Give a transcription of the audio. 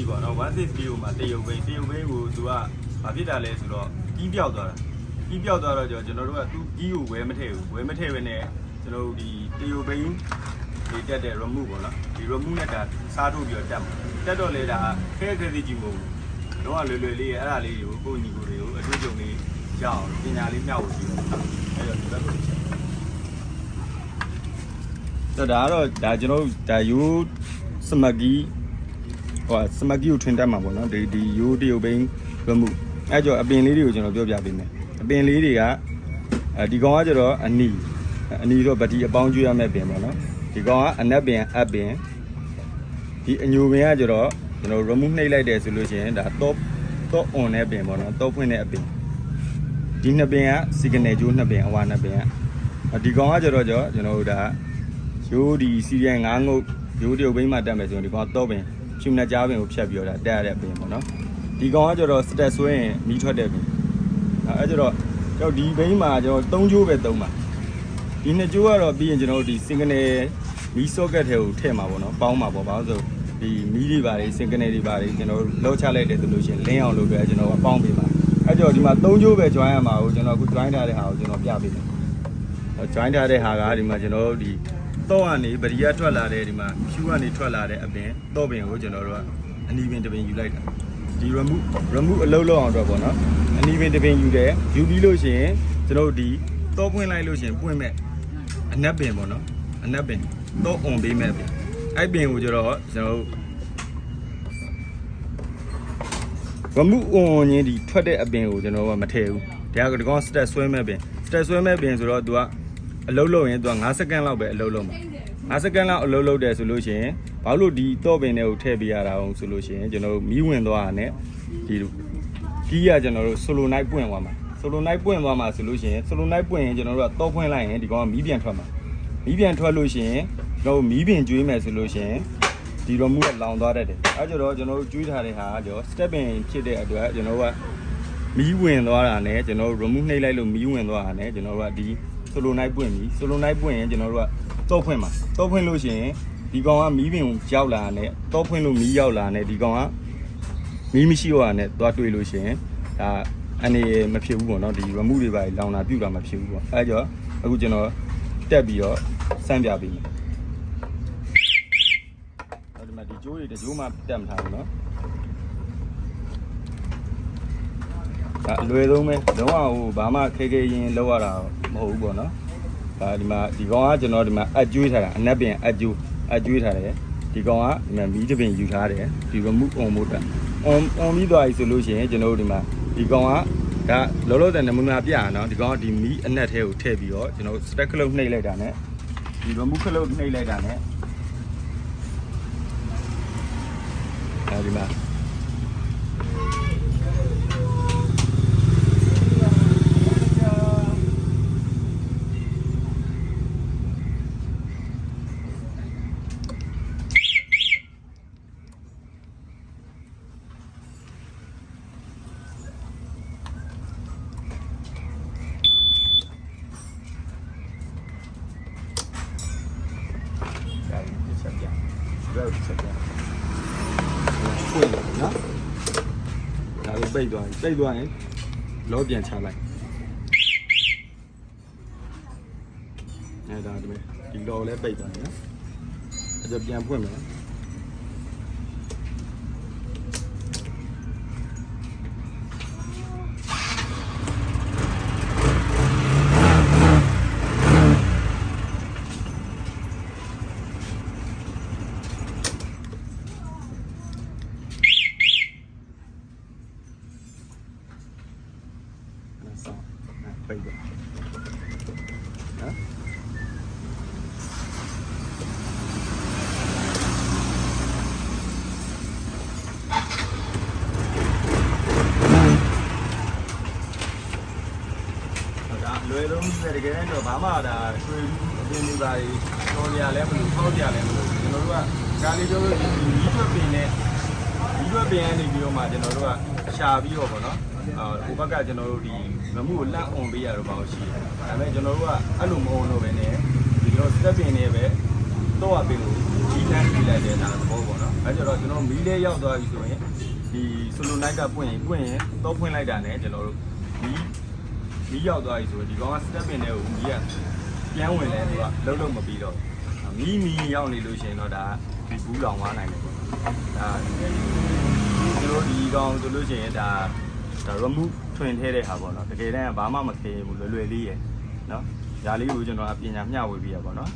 ပေါ့နော်160ကိုမှတရုတ်ဘိန်းကိုသူကဘာဖြစ်တာလဲဆိုတော့ကြီးပြောက်သွားတာကြီးပြောက်သွားတော့ကျွန်တော်တို့ကသူကြီးကိုဝဲမထည့်ဘူးဝဲမထည့်ဘဲနဲ့ကျွန်တော်တို့ဒီတရုတ်ဘိန်းဒီတက်တဲ့ remove ပေါ့နော်ဒီ remove နဲ့ဒါစားထုတ်ပြီးတော့တက်တော့လေဒါခဲခဲစီကြီးမဟုတ်ဘူးတော့လွယ်လွယ်လေးအဲ့ဒါလေးကိုကိုညီကိုတွေကိုအတွေ့အကြုံလေးရအောင်ပညာလေးမျှဝေပြီးတော့အဲ့တော့ဒီဘက်ကိုတော့ဒါကတော့ဒါကျွန်တော်ဒါရိုးစမကီစမကီကိုထွင်တက်မှာပေါ့နော်ဒီရိုးတရုတ်ဘိန်းရမှုအဲ့ကြောအပင်လေးတွေကိုကျွန်တော်ပြောပြပေးမယ်အပင်လေးတွေကဒီကောင်ကကျတော့အနီတော့ဗတိအပေါင်းကျွေးရမယ့်ပင်ပေါ့နော်ဒီကောင်ကအနက်ပင်အပ်ပင်ဒီအညိုပင်ကကျတော့ကျွန်တော် remove နှိပ်လိုက်တယ်ဆိုလို့ရှိရင်ဒါ top on တဲ့ပင်ပေါ့နော် top ဖွင့်တဲ့အပင်ဒီနှစ်ပင်က signal ကျိုးနှစ်ပင်အဝါနှစ်ပင်ကဒီကောင်ကကျတော့ကျွန်တော်တို့ဒါရိုးဒီ serial 9ငုတ်ရိုးတရုတ်ဘိန်းမှာတက်မယ်ဆိုရင်ဒီကောင်တော့ပင်ဖြူနှစ်ကြားပင်ကိုဖြတ်ပြီးတော့ဒါတက်ရတဲ့ပင်ပေါ့နော်ဒီကောင်ကကျတော့ stat ဆွဲရင်မီးထွက်တဲ့ပင်အဲ့ကျတော့ကျွန်တော်ဒီဘိန်းမှာကျွန်တော်3ကျိုးပဲသုံးပါဒီနှစ်ကျိုးကတော့ပြီးရင်ကျွန်တော်တို့ဒီ signal မီး socket ထဲကိုထည့်မှာပေါ့နော်ပေါင်းမှာပေါ့ဘာလို့ဆိုဒီမီးတွေပါတွေ signal တွေပါတွေကျွန်တော်လောက်ချလိုက်တယ်ဆိုလို့ရှိရင်လင်းအောင်လုပ်ပြီးကျွန်တော်ပေါင်းပေးပါအဲ့ကြောဒီမှာ3ကျိုးပဲ join ရမှာကိုကျွန်တော်အခု join ထားတဲ့ဟာကိုကျွန်တော်ပြပေးမယ် join ထားတဲ့ဟာကဒီမှာကျွန်တော်တို့ဒီတော့ကနေဗရီယာထွက်လာတဲ့ဒီမှာဖြူကနေထွက်လာတဲ့အပင်တော့ပင်ကိုကျွန်တော်တို့ကအနီပင်တစ်ပင်ယူလိုက်တာဒီ remove အလုပ်လုပ်အောင်တော့ပေါ့နော်အနီပင်တစ်ပင်ယူတယ်ယူပြီးလို့ရှိရင်ကျွန်တော်တို့ဒီတော့ပွင့်လိုက်လို့ရှိရင်ပွင့်မဲ့အနက်ပင်ပေါ့နော်အနက်ပင်တော့ on ပေးမဲ့ပင်အဲ့ပင်ကိုကျွန်တော်တို့remove on ရင်းဒီထွက်တဲ့အပင်ကိုကျွန်တော်ကမထည့်ဘူးဒီကောင် stat ဆွဲမဲ့ပင် stat ဆွဲမဲ့ပင်ဆိုတော့ तू ကအလုပ်လုပ်ရင် तू 5 စက္ကန့်လောက်ပဲအလုပ်လုပ်မှာ5စက္ကန့်လောက်အလုပ်လုပ်တယ်ဆိုလို့ရှိရင်ဘာလို့ဒီတော့ပင်တွေကိုထည့်ပေးရတာအောင်ဆိုလို့ရှိရင်ကျွန်တော်တို့မီးဝင်သွားတာ ਨੇ ဒီကြီးကကျွန်တော်တို့ solo night ပွင့်သွားမှာ solo night ပွင့်သွားမှာဆိုလို့ရှိရင် solo night ပွင့်ရင်ကျွန်တော်တို့ကတော့ဖွင့်လိုက်ရင်ဒီကောင်ကမီးပြန်ထွက်မှာမီးပြန်ထွက်လို့ရှိရင်ကျွန်တော်တို့မီးပြန်ကျွေးမယ်ဆိုလို့ရှိရင်ဒီ remove ကလောင်သွားတတ်တယ်အဲကြတော့ကျွန်တော်တို့ကျွေးထားတဲ့ဟာကကျွန်တော် step in ဖြစ်တဲ့အတွက်ကျွန်တော်တို့ကမီးဝင်သွားတာ ਨੇ ကျွန်တော်တို့ remove နှိပ်လိုက်လို့မီးဝင်သွားတာ ਨੇ ကျွန်တော်တို့ကဒီ solo night ပွင့်ပြီ solo night ပွင့်ရင်ကျွန်တော်တို့ကတော့ဖွင့်မှာတော့ဖွင့်လို့ရှိရင်ဒီကောင်ကမီးပင်ရောက်လာတယ်တော့ဖွင့်လို့မီးရောက်လာတယ်ဒီကောင်ကမီးမရှိတော့တာ ਨੇ သွားတွေ့လို့ရှိရင်ဒါအနေမဖြစ်ဘူးပေါ့နော်ဒီ remove တွေပါလောင်တာပြုတ်တာမဖြစ်ဘူးပေါ့အဲကြောအခုကျွန်တော်တက်ပြီးတော့စမ်းပြပေးမယ်ဒီမှာဒီကျိုးတွေတကျိုးမှတက်မထားဘူးနော်ဒါအလွယ်ဆုံးပဲလုံးဝဟိုဘာမှခဲခဲရင်လောက်ရတာမဟုတ်ဘူးပေါ့နော်ဒါဒီမှာဒီကောင်ကကျွန်တော်ဒီမှာအကျွေးထားတာအနက်ပင်အကျွေးထားတယ်ဒီကောင်ကဒီမှာမီးတပင်ယူထားတယ်ဒီ remove on မို့တာ on ပြီးသွားပြီဆိုလို့ရှိရင်ကျွန်တော်တို့ဒီမှာဒီကောင်ကဒါလောလောဆယ်နမူနာပြရအောင်ဒီကောင်ကဒီမီးအနက်ထဲကိုထည့်ပြီးတော့ကျွန်တော် stack ခလုတ်နှိပ်လိုက်တာ ਨੇ ဒီ remove ခလုတ်နှိပ်လိုက်တာ ਨੇ အဲဒီမှာဖွင့်လို့နော်ဒါလေးပိတ်သွားရင်လောပြန်ချလိုက်အဲဒါဒီလောလည်းပိတ်သွားတယ်နော်အဲဒါပြန်ဖွင့်မယ်ပိတ်သွားနော်လွယ်လုံးတကယ်တော့ဘာမှဒါဆွေးအပြင်တွေပါတော်ရလည်းမလို့ထောက်ကြလည်းမလို့ကျွန်တော်တို့ကကားလေးပြောလို့ဒီရွက်ပင်နဲ့ဒီရွက်ပင်ကနေပြီးတော့မှကျွန်တော်တို့ကရှာပြီးတော့ပေါ့နော်ဟိုဘက်ကကျွန်တော်တို့ဒီမမှုကိုလန့်အောင်ပေးရတော့ပါလို့ရှိတယ်ဒါပေမဲ့ကျွန်တော်တို့ကအဲ့လိုမအောင်လို့ပဲねဒီတော့ step ပင်နဲ့ပဲတော့အပင်ကိုကြီးထ န်းကြည့်လိုက်တဲ့ဒါသဘောပေါ့နော်အဲကျတော့ကျွန်တော်မီးလေးရောက်သွားပြီဆိုရင်ဒီဆိုလိုနိုက်ကပွင့်ရင်တော့ဖွင့်လိုက်တာနဲ့ကျွန်တော်တို့မီးရောက်သွားပြီဆိုရင်ဒီကောင်က step in တဲ့ကိုမီးကပြန်ဝင်လဲသူကလုံးမပြီးတော့မီးရောက်နေလို့ရှိရင်တော့ဒါဒီဘူးလောင်သွားနိုင်တယ်ပေါ့နော်ဒါကျွန်တော်ဒီကောင်ဆိုလို့ရှိရင်ဒါ remove ထွင်ထဲတဲ့ဟာပေါ့နော်တကယ်တမ်းကဘာမှမခေဘူးလွယ်လေးရယ်နော်ဒါလေးကိုကျွန်တော်အပညာမျှဝေပြီးရပါတော့